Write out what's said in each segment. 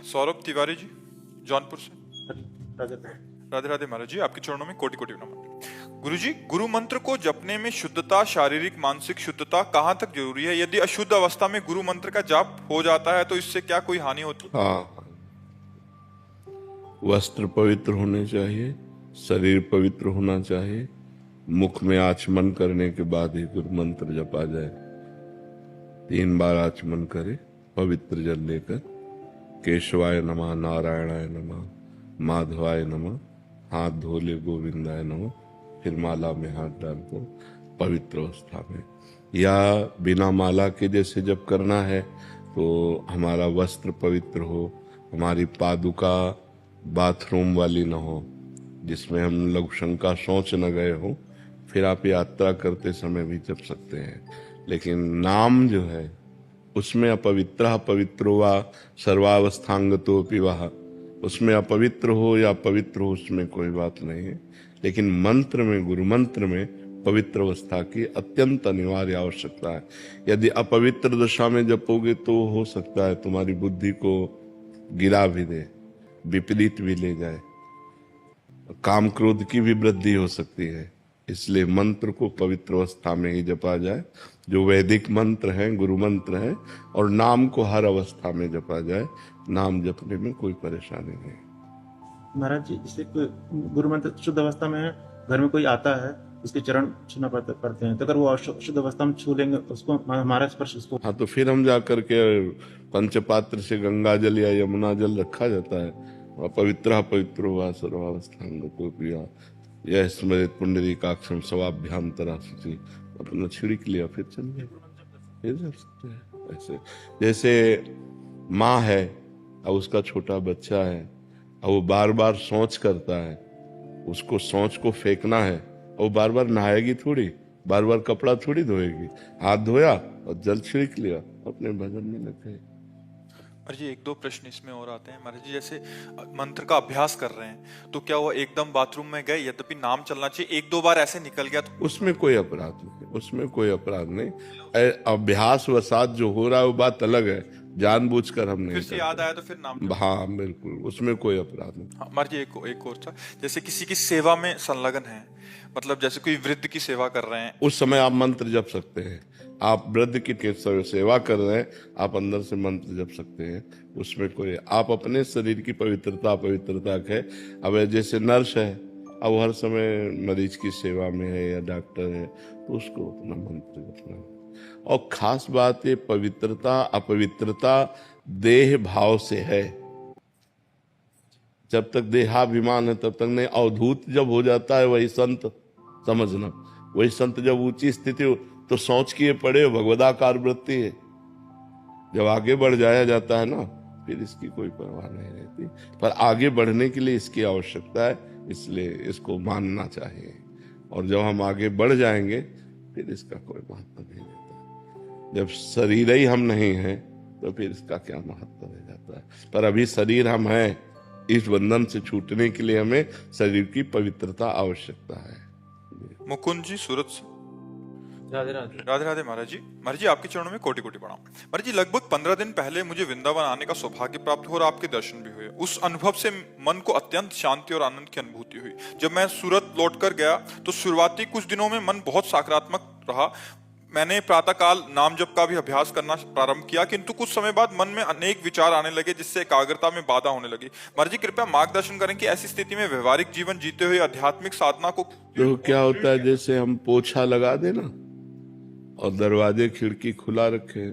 सौरभ तिवारी जी, जौनपुर से। राधे राधे राधे महाराज जी, आपके चरणों में कोटि कोटि नमन। गुरु जी, गुरु मंत्र को जपने में शुद्धता, शारीरिक मानसिक शुद्धता कहाँ तक जरूरी है? यदि अशुद्ध अवस्था में गुरु मंत्र का जाप हो जाता है तो इससे क्या कोई हानि होती है? हाँ, वस्त्र पवित्र होने चाहिए, शरीर पवित्र होना चाहिए। मुख में आचमन करने के बाद ही गुरु मंत्र जपा जाए। 3 बार आचमन करे पवित्र जल लेकर। केशवाय नमः, नारायणाय नमः, माधवाय नमः, हाथ धोले गोविंदाय नमः, फिर माला में हाथ डाल को पवित्र अवस्था में, या बिना माला के जैसे जब करना है तो हमारा वस्त्र पवित्र हो, हमारी पादुका बाथरूम वाली न हो जिसमें हम लघुशंका शौच न गए हो, फिर आप यात्रा करते समय भी जप सकते हैं। लेकिन नाम जो है उसमें अपवित्र पवित्रो वा सर्वावस्थांगतो पिवाह, उसमें अपवित्र हो या पवित्र हो उसमें कोई बात नहीं है। लेकिन मंत्र में, गुरु मंत्र में पवित्र अवस्था की अत्यंत अनिवार्य आवश्यकता है। यदि अपवित्र दशा में जपोगे तो हो सकता है तुम्हारी बुद्धि को गिरा भी दे, विपरीत भी ले जाए, काम क्रोध की भी वृद्धि हो सकती है। इसलिए मंत्र को पवित्र अवस्था में ही जपा जाए, जो वैदिक मंत्र हैं, गुरु मंत्र हैं, और नाम को हर अवस्था में जपा जाए। नाम जपने में कोई परेशानी नहीं। महाराज जी, जैसे गुरु मंत्र शुद्ध अवस्था में है, घर में कोई आता है उसके चरण छूना पड़ते हैं, तो अगर वो अशुद्ध अवस्था में छू लेंगे उसको, हमारा स्पर्श उसको, हाँ, तो फिर हम जाकर के पंचपात्र से गंगा जल या यमुना जल रखा जाता है। पवित्र पवित्रो वा सर्वावस्थांगतो प्रिया यह स्मृत पुंडरीकाक्षम स्वाभ्यांतरा शुचि, अपना छिड़क लिया फिर चल गए, फिर जा सकते हैं। ऐसे जैसे माँ है और उसका छोटा बच्चा है और वो बार बार शौच करता है, उसको शौच को फेंकना है और बार बार नहाएगी थोड़ी, बार बार कपड़ा थोड़ी धोएगी। हाथ धोया और जल छिड़क लिया, अपने भजन में लग गए। महाराज जी, 1-2 प्रश्न इसमें और आते हैं। महाराज जी, जैसे मंत्र का अभ्यास कर रहे हैं तो क्या वो एकदम बाथरूम में गए, यद्यपि नाम चलना चाहिए, 1-2 बार ऐसे निकल गया तो उसमें कोई अपराध नहीं, उसमें कोई अपराध नहीं। अभ्यास वसात जो हो रहा है वो बात अलग है, जानबूझकर हम नहीं फिर से याद आया तो फिर नाम। हाँ बिल्कुल, उसमें कोई अपराध नहीं। हाँ, महाराज जी, एक और था, जैसे किसी की सेवा में संलग्न है, मतलब जैसे कोई वृद्ध की सेवा कर रहे हैं, उस समय आप मंत्र जप सकते हैं। आप वृद्ध की सेवा कर रहे हैं, आप अंदर से मंत्र जप सकते हैं। उसमें कोई, आप अपने शरीर की पवित्रता है। अब जैसे नर्स है, अब हर समय मरीज की सेवा में है या डॉक्टर है, तो उसको अपना मंत्र जपना है। और खास बात ये पवित्रता अपवित्रता देह भाव से है। जब तक देहाभिमान है तब तक नहीं। अवधूत जब हो जाता है वही संत समझना, वही संत जब ऊंची स्थिति हो तो सोच किए पड़े भगवदाकार वृत्ति है। जब आगे बढ़ जाया जाता है ना, फिर इसकी कोई परवाह नहीं रहती। पर आगे बढ़ने के लिए इसकी आवश्यकता है, इसलिए इसको मानना चाहिए। और जब हम आगे बढ़ जाएंगे फिर इसका कोई महत्व नहीं रहता। जब शरीर ही हम नहीं हैं तो फिर इसका क्या महत्व रह जाता है। पर अभी शरीर हम हैं, इस बंधन से छूटने के लिए हमें शरीर की पवित्रता आवश्यकता है। मुकुंद जी, सूरत से। राधे राधे। राधे राधे महाराज जी। महाराज जी, आपके चरणों में कोटि कोटि प्रणाम। महाराज जी, लगभग 15 दिन पहले मुझे वृंदावन आने का सौभाग्य प्राप्त हुआ और आपके दर्शन भी हुए। उस अनुभव से मन को अत्यंत शांति और आनंद की अनुभूति हुई। जब मैं सूरत लौटकर गया तो शुरुआती कुछ दिनों में मन बहुत सकारात्मक रहा। मैंने प्रातःकाल नाम जप का भी अभ्यास करना प्रारंभ किया, किंतु कुछ समय बाद मन में अनेक विचार आने लगे जिससे एकाग्रता में बाधा होने लगी। महाराज जी, कृपया मार्गदर्शन करें कि ऐसी स्थिति में व्यवहारिक जीवन जीते हुए आध्यात्मिक साधना को तो क्या होता है, जैसे हम पोछा लगा देना और दरवाजे खिड़की खुला रखे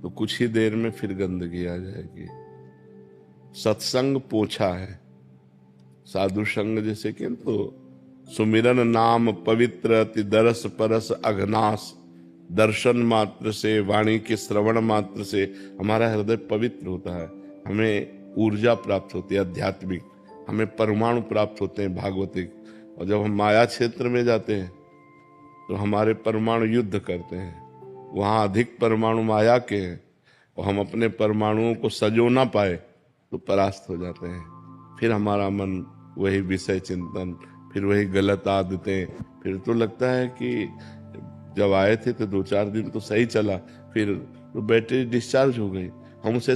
तो कुछ ही देर में फिर गंदगी आ जाएगी। सत्संग पोछा है, साधु संग जैसे कि तो सुमिरन नाम पवित्र अति दरस परस अघनास, दर्शन मात्र से, वाणी के श्रवण मात्र से हमारा हृदय पवित्र होता है। हमें ऊर्जा प्राप्त होती है आध्यात्मिक, हमें परमाणु प्राप्त होते हैं भागवतिक। और जब हम माया क्षेत्र में जाते हैं तो हमारे परमाणु युद्ध करते हैं, वहाँ अधिक परमाणु माया के हैं और हम अपने परमाणुओं को सजो ना पाए तो परास्त हो जाते हैं। फिर हमारा मन वही विषय चिंतन, फिर वही गलत आदतें। फिर तो लगता है कि जब आए थे तो 2-4 दिन तो सही चला, फिर तो बैटरी डिस्चार्ज हो गई। हम उसे